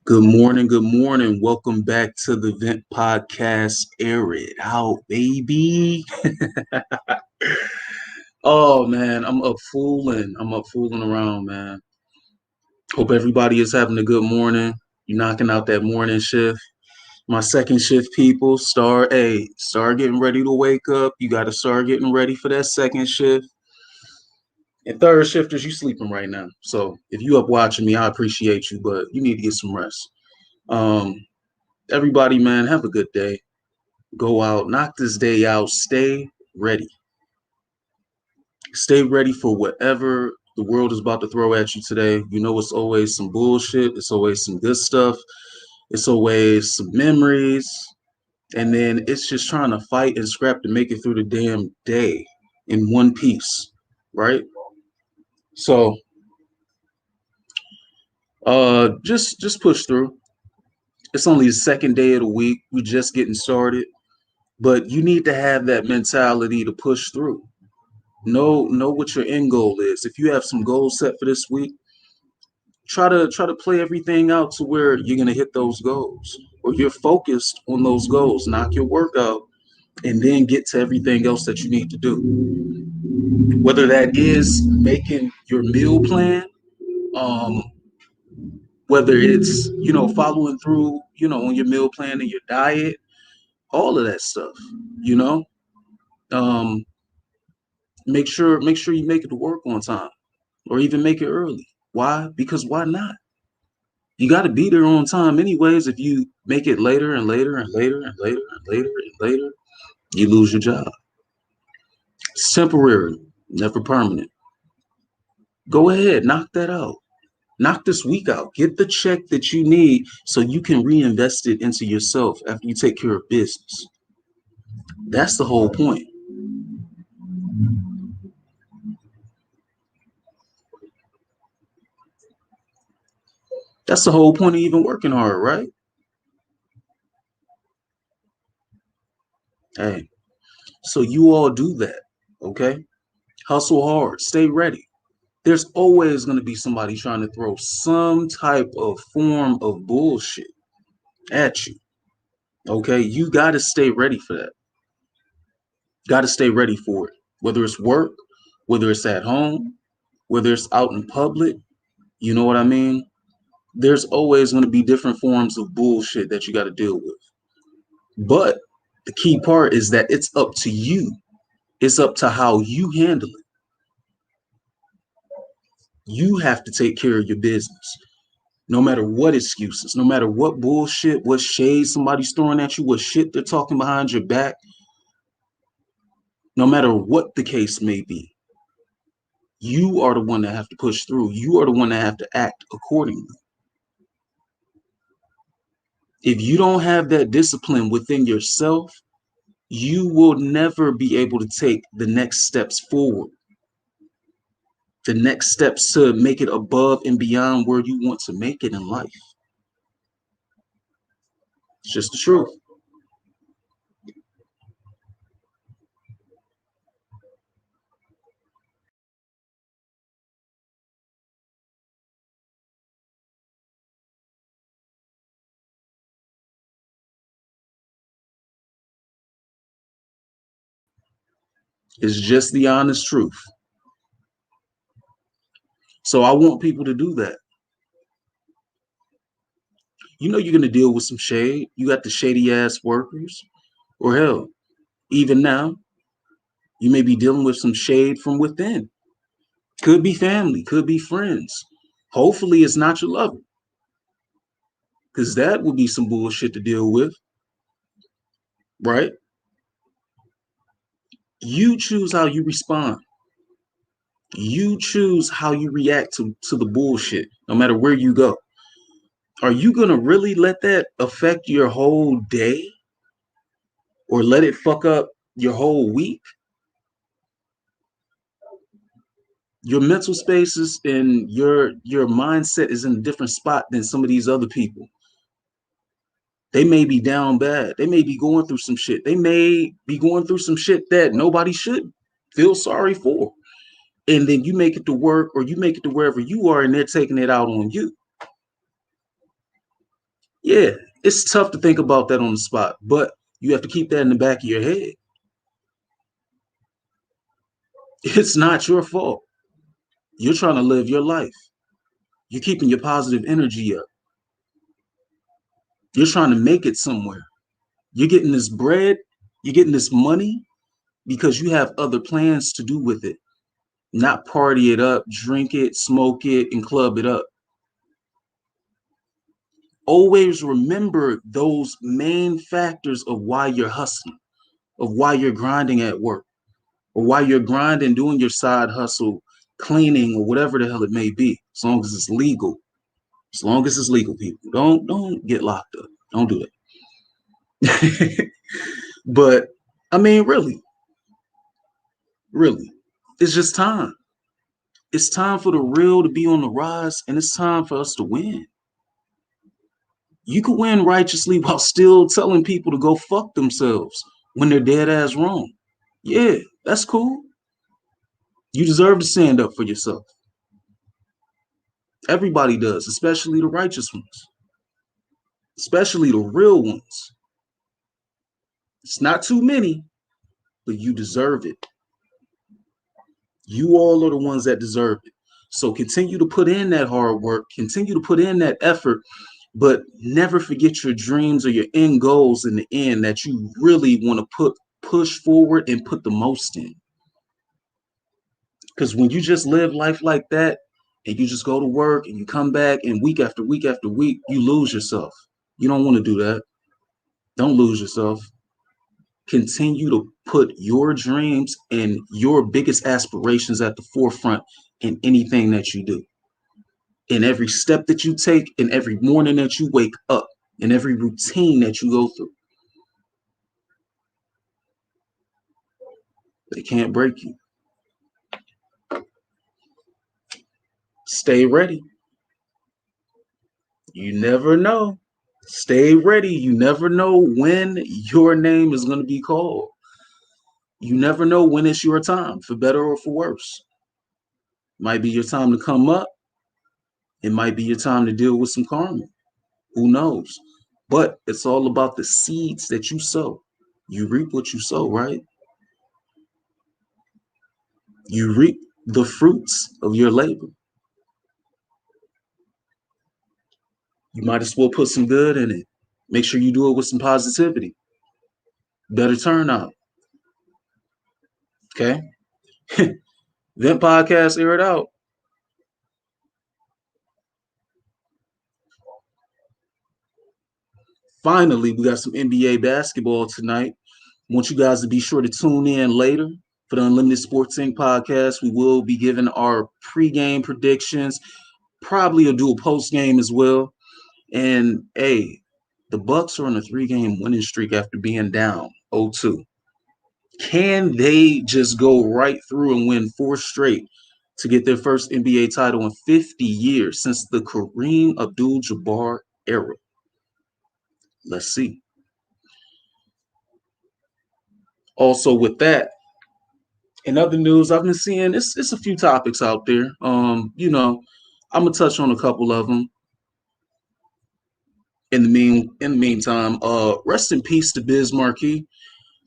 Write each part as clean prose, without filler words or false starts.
Good morning. Good morning. Welcome back to the Vent Podcast. Air it out, baby. Oh man, I'm up fooling. I'm up fooling around, man. Hope everybody is having a good morning. You're knocking out that morning shift. My second shift people, start getting ready to wake up. You got to start getting ready for that second shift. And third shifters, you sleeping right now. So if you up watching me, I appreciate you, but you need to get some rest. Um, Everybody, man, have a good day. Go out, knock this day out, stay ready. Stay ready for whatever the world is about to throw at you today. You know, it's always some bullshit, it's always some good stuff, it's always some memories, and then it's just trying to fight and scrap to make it through the damn day in one piece, right? So, just push through. It's only the second day of the week. We're just getting started, but you need to have that mentality to push through. Know what your end goal is. If you have some goals set for this week, try to play everything out to where you're gonna hit those goals, or you're focused on those goals. Knock your workout, and then get to everything else that you need to do. Whether that is making your meal plan, um, whether it's following through on your meal plan and your diet, all of that stuff. You know, um, make sure you make it to work on time, or even make it early. Why? Because why not? You got to be there on time anyways. If you make it later and later and later and later and later and later, you lose your job. It's temporary, never permanent. Go ahead, knock that out. Knock this week out. Get the check that you need so you can reinvest it into yourself after you take care of business. That's the whole point. That's the whole point of even working hard, right? Hey, so you all do that, okay? Hustle hard, stay ready. There's always going to be somebody trying to throw some type of form of bullshit at you. Okay, you got to stay ready for that. Got to stay ready for it. Whether it's work, whether it's at home, whether it's out in public, you know what I mean? There's always going to be different forms of bullshit that you got to deal with. But the key part is that it's up to you. It's up to how you handle it. You have to take care of your business. No matter what excuses, no matter what bullshit, what shade somebody's throwing at you, what shit they're talking behind your back, no matter what the case may be, you are the one that have to push through. You are the one that have to act accordingly. If you don't have that discipline within yourself, you will never be able to take the next steps forward, the next steps to make it above and beyond where you want to make it in life. It's just the truth. It's just the honest truth. So I want people to do that. You know you're gonna deal with some shade. You got the shady ass workers, or hell, even now, you may be dealing with some shade from within. Could be family, could be friends. Hopefully it's not your lover, because that would be some bullshit to deal with, right? You choose how you respond. You choose how you react to the bullshit, no matter where you go. Are you gonna really let that affect your whole day, or let it fuck up your whole week? Your mental spaces and your mindset is in a different spot than some of these other people. They may be down bad. They may be going through some shit. They may be going through some shit that nobody should feel sorry for. And then you make it to work, or you make it to wherever you are, and they're taking it out on you. Yeah, it's tough to think about that on the spot, but you have to keep that in the back of your head. It's not your fault. You're trying to live your life. You're keeping your positive energy up. You're trying to make it somewhere. You're getting this bread, you're getting this money because you have other plans to do with it, not party it up, drink it, smoke it, and club it up. Always remember those main factors of why you're hustling, of why you're grinding at work, or why you're grinding, doing your side hustle, cleaning, or whatever the hell it may be, as long as it's legal. As long as it's legal, people. Don't get locked up. Don't do that. But I mean, really, it's just time. It's time for the real to be on the rise, and it's time for us to win. You can win righteously while still telling people to go fuck themselves when they're dead ass wrong. Yeah, that's cool. You deserve to stand up for yourself. Everybody does, especially the righteous ones, especially the real ones. It's not too many, but you deserve it. You all are the ones that deserve it. So continue to put in that hard work, continue to put in that effort, but never forget your dreams or your end goals in the end that you really want to push forward and put the most in. Because when you just live life like that and you just go to work and you come back and week after week after week, you lose yourself. You don't want to do that. Don't lose yourself. Continue to put your dreams and your biggest aspirations at the forefront in anything that you do. In every step that you take, in every morning that you wake up, in every routine that you go through. They can't break you. Stay ready. You never know. Stay ready. You never know when your name is going to be called. You never know when it's your time, for better or for worse. Might be your time to come up. It might be your time to deal with some karma. Who knows? But it's all about the seeds that you sow. You reap what you sow, right? You reap the fruits of your labor. You might as well put some good in it. Make sure you do it with some positivity. Better turnout. Okay. Vent podcast, air it out. Finally, we got some NBA basketball tonight. I want you guys to be sure to tune in later for the Unlimited Sports Inc. podcast. We will be giving our pregame predictions. Probably will do a post game as well. And hey, the Bucks are on a 3-game winning streak after being down 0-2. Can they just go right through and win 4 straight to get their first NBA title in 50 years since the Kareem Abdul-Jabbar era? Let's see. Also, with that, in other news, I've been seeing it's a few topics out there. I'm gonna touch on a couple of them. In the meantime, rest in peace to Biz Markie.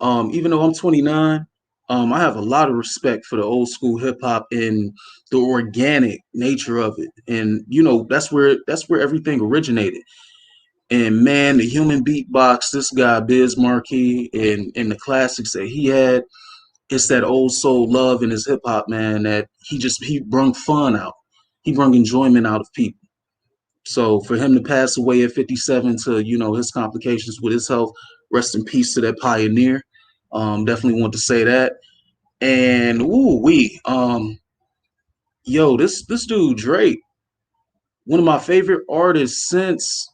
Even though I'm 29, I have a lot of respect for the old school hip hop and the organic nature of it. And that's where everything originated. And man, the human beatbox, this guy Biz Markie, and the classics that he had, it's that old soul love in his hip hop, man, that he brung fun out. He brung enjoyment out of people. So for him to pass away at 57 to, his complications with his health, rest in peace to that pioneer. Definitely want to say that. And this dude Drake, one of my favorite artists since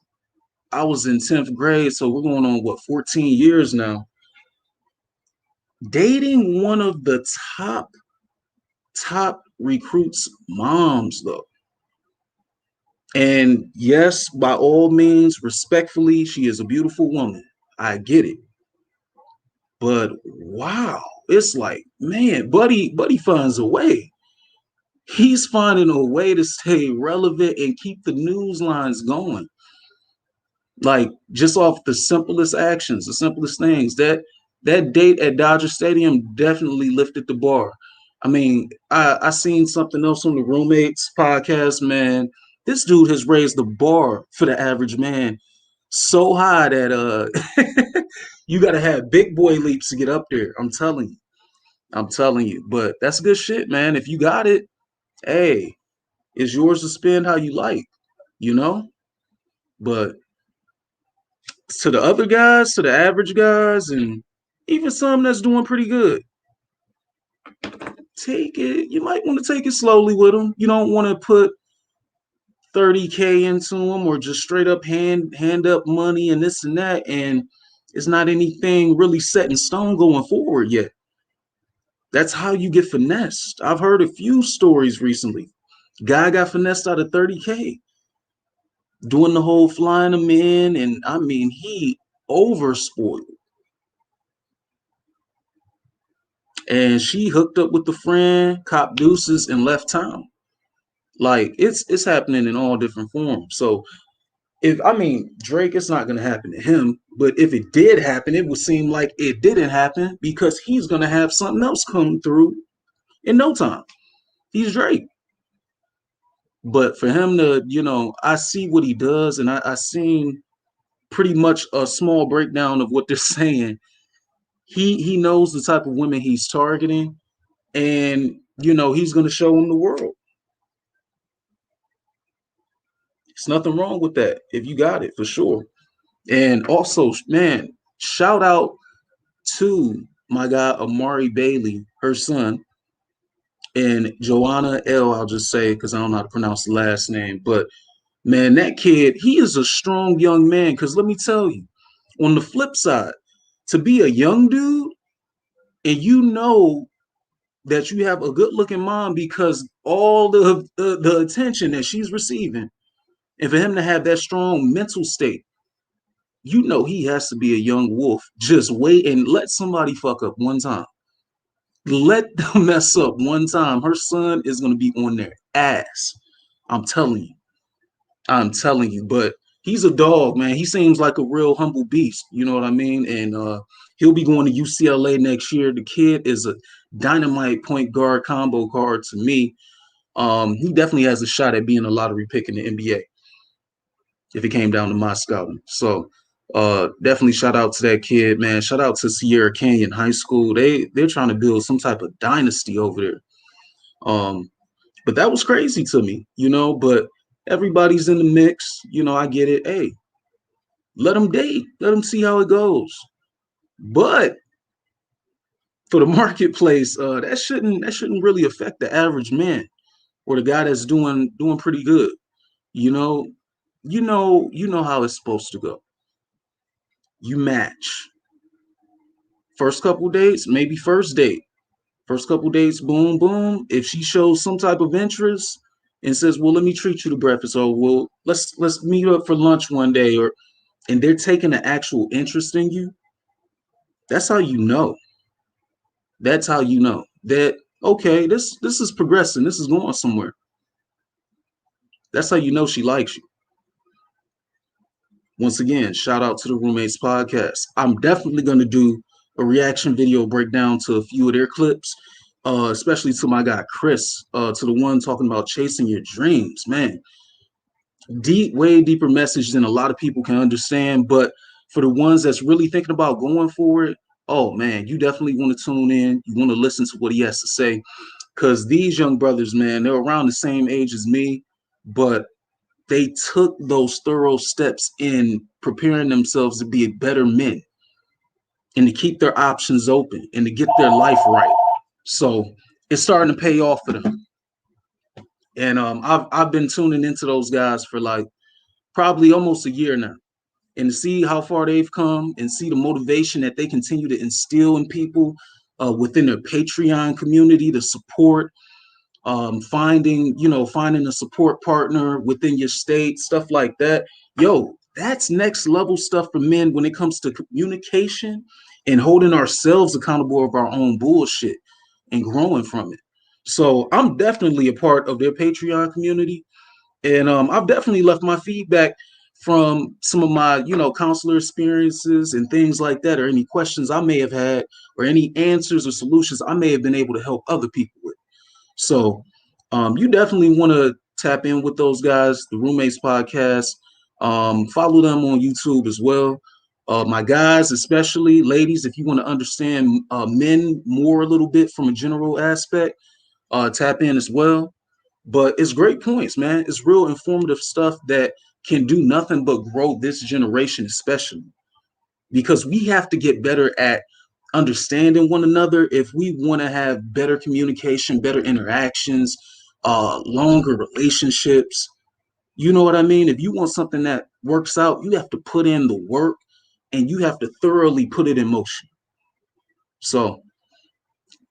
I was in 10th grade. So we're going on 14 years now. Dating one of the top recruits' moms, though. And yes, by all means, respectfully, she is a beautiful woman. I get it. But wow, it's like, man, Buddy finds a way. He's finding a way to stay relevant and keep the news lines going. Like just off the simplest actions, the simplest things. That date at Dodger Stadium definitely lifted the bar. I mean, I seen something else on the Roommates podcast, man. This dude has raised the bar for the average man so high that you gotta have big boy leaps to get up there. I'm telling you. I'm telling you. But that's good shit, man. If you got it, hey, it's yours to spend how you like, you know? But to the other guys, to the average guys, and even some that's doing pretty good, take it. You might want to take it slowly with them. You don't want to put 30K into them or just straight up hand up money and this and that, and it's not anything really set in stone going forward yet. That's how you get finessed. I've heard a few stories recently. Guy got finessed out of 30K doing the whole flying them in, and I mean he overspoiled. And she hooked up with the friend, cop deuces, and left town. Like it's happening in all different forms. So if I mean Drake, it's not gonna happen to him. But if it did happen, it would seem like it didn't happen because he's gonna have something else come through in no time. He's Drake. But for him to, I see what he does, and I seen pretty much a small breakdown of what they're saying. He knows the type of women he's targeting, and he's gonna show them the world. There's nothing wrong with that if you got it for sure. And also, man, shout out to my guy Amari Bailey, her son, and Joanna L. I'll just say because I don't know how to pronounce the last name, but man, that kid, he is a strong young man. Because let me tell you, on the flip side, to be a young dude and that you have a good looking mom because all the attention that she's receiving, and for him to have that strong mental state, he has to be a young wolf. Just wait and let somebody fuck up one time. Let them mess up one time. Her son is going to be on their ass. I'm telling you. I'm telling you. But he's a dog, man. He seems like a real humble beast. You know what I mean? And he'll be going to UCLA next year. The kid is a dynamite point guard combo guard to me. He definitely has a shot at being a lottery pick in the NBA if it came down to my scouting. So definitely shout out to that kid, man. Shout out to Sierra Canyon High School. They're trying to build some type of dynasty over there. But that was crazy to me, but everybody's in the mix. I get it. Hey, let them date. Let them see how it goes. But for the marketplace, that shouldn't really affect the average man or the guy that's doing pretty good. You know, how it's supposed to go. You match. First couple dates, maybe first date. First couple dates, boom, boom. If she shows some type of interest and says, "Well, let me treat you to breakfast," or "Well, let's meet up for lunch one day," and they're taking an actual interest in you, that's how you know. That's how you know that okay, this is progressing. This is going somewhere. That's how you know she likes you. Once again, shout out to the Roommates podcast. I'm definitely going to do a reaction video breakdown to a few of their clips, especially to my guy Chris, to the one talking about chasing your dreams. Man, way deeper message than a lot of people can understand. But for the ones that's really thinking about going for it, oh man, you definitely want to tune in. You want to listen to what he has to say. Because these young brothers, man, they're around the same age as me, but they took those thorough steps in preparing themselves to be better men and to keep their options open and to get their life right. So it's starting to pay off for them. And I've been tuning into those guys for like probably almost a year now. And to see how far they've come and see the motivation that they continue to instill in people within their Patreon community, the support, finding a support partner within your state, stuff like that. Yo, that's next level stuff for men when it comes to communication and holding ourselves accountable of our own bullshit and growing from it. So I'm definitely a part of their Patreon community, and I've definitely left my feedback from some of my, counselor experiences and things like that, or any questions I may have had, or any answers or solutions I may have been able to help other people with. So you definitely want to tap in with those guys, the Roommates Podcast. Follow them on YouTube as well. My guys, especially ladies, if you want to understand men more a little bit from a general aspect, tap in as well. But it's great points, man. It's real informative stuff that can do nothing but grow this generation, especially because we have to get better at understanding one another if we want to have better communication, better interactions, longer relationships. You know what I mean? If you want something that works out, you have to put in the work and you have to thoroughly put it in motion. So,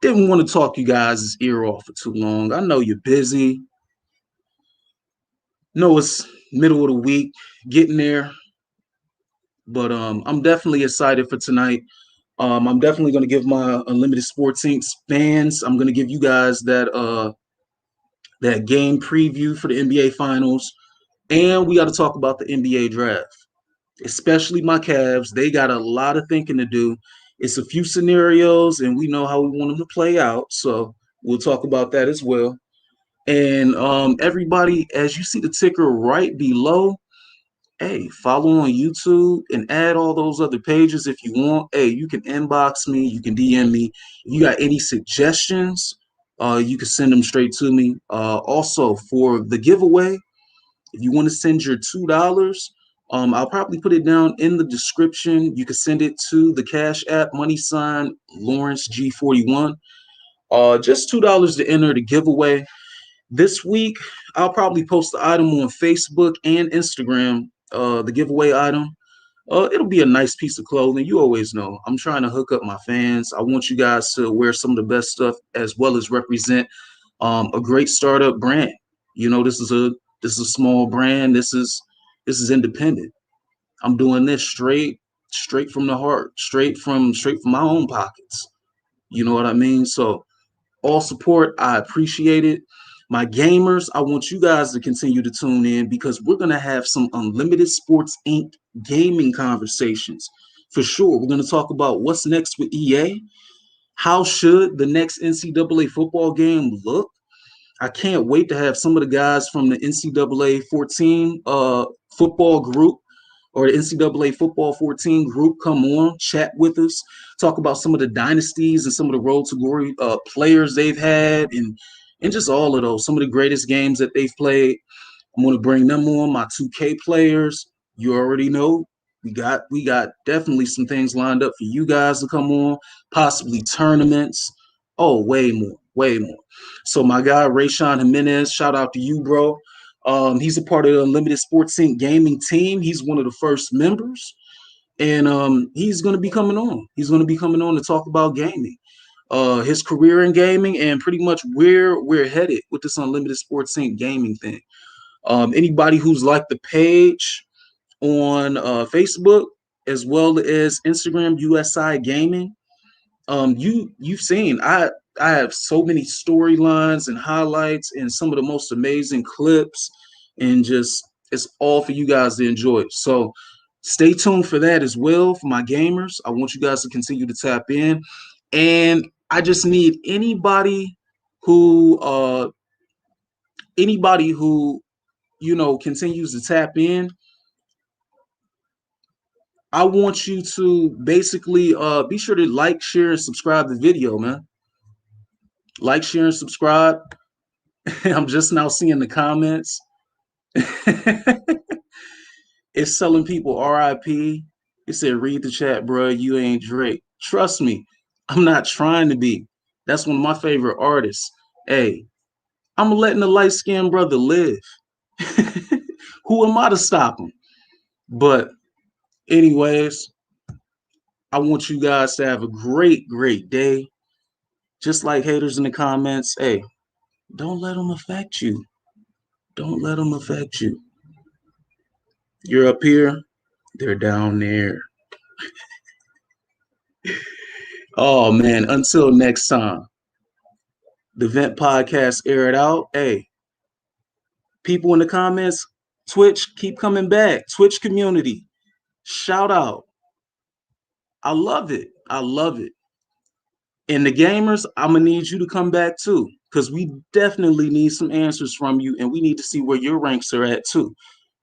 didn't want to talk you guys' ear off for too long. I know you're busy. Know it's middle of the week, getting there, but I'm definitely excited for tonight. I'm definitely going to give my Unlimited Sports Inc. fans. I'm going to give you guys that game preview for the NBA Finals, and we got to talk about the NBA Draft, especially my Cavs. They got a lot of thinking to do. It's a few scenarios, and we know how we want them to play out. So we'll talk about that as well. And everybody, as you see the ticker right below, hey, follow on YouTube and add all those other pages if you want. Hey, you can inbox me, you can DM me. If you got any suggestions, you can send them straight to me. Also, for the giveaway, if you want to send your $2, I'll probably put it down in the description. You can send it to the Cash App money sign Lawrence G41. Just $2 to enter the giveaway. This week, I'll probably post the item on Facebook and Instagram, the giveaway item. It'll be a nice piece of clothing. You always know I'm trying to hook up my fans. I want you guys to wear some of the best stuff as well as represent a great startup brand. This is a small brand. This is independent. I'm doing this straight from the heart, straight from my own pockets. You know what I mean? So all support, I appreciate it. My gamers, I want you guys to continue to tune in because we're going to have some Unlimited Sports Inc. gaming conversations. For sure, we're going to talk about what's next with EA. How should the next NCAA football game look? I can't wait to have some of the guys from the NCAA 14 football group or the NCAA football 14 group come on, chat with us, talk about some of the dynasties and some of the road to glory players they've had and just all of those, some of the greatest games that they've played. I'm going to bring them on, my 2K players. You already know we got definitely some things lined up for you guys to come on, possibly tournaments. Oh, way more, way more. So my guy Rayshawn Jimenez, shout out to you, bro. He's a part of the Unlimited Sports Inc. gaming team. He's one of the first members, and he's going to be coming on. He's going to be coming on to talk about gaming, his career in gaming, and pretty much where we're headed with this Unlimited Sports Inc. gaming thing. Anybody who's liked the page on Facebook as well as Instagram USI Gaming, you've seen I have so many storylines and highlights and some of the most amazing clips, and just it's all for you guys to enjoy. So stay tuned for that as well. For my gamers, I want you guys to continue to tap in, and I just need anybody who continues to tap in. I want you to basically be sure to like, share, and subscribe to the video, man. Like, share, and subscribe. I'm just now seeing the comments. It's telling people RIP. It said, read the chat, bro. You ain't Drake. Trust me, I'm not trying to be. That's one of my favorite artists. Hey, I'm letting the light-skinned brother live. Who am I to stop him? But anyways, I want you guys to have a great, great day. Just like haters in the comments, hey, don't let them affect you. Don't let them affect you. You're up here, they're down there. Oh, man, until next time. The Vent Podcast, air it out. Hey, people in the comments, Twitch, keep coming back. Twitch community, shout out. I love it. I love it. And the gamers, I'm gonna need you to come back too, because we definitely need some answers from you, and we need to see where your ranks are at too.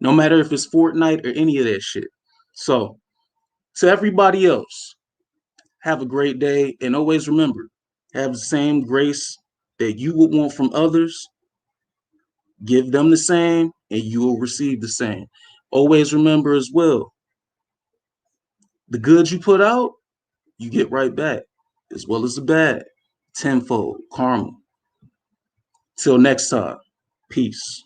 No matter if it's Fortnite or any of that shit. So, to everybody else, have a great day, and always remember, have the same grace that you would want from others. Give them the same, and you will receive the same. Always remember as well, the good you put out, you get right back, as well as the bad, tenfold, karma. Till next time, peace.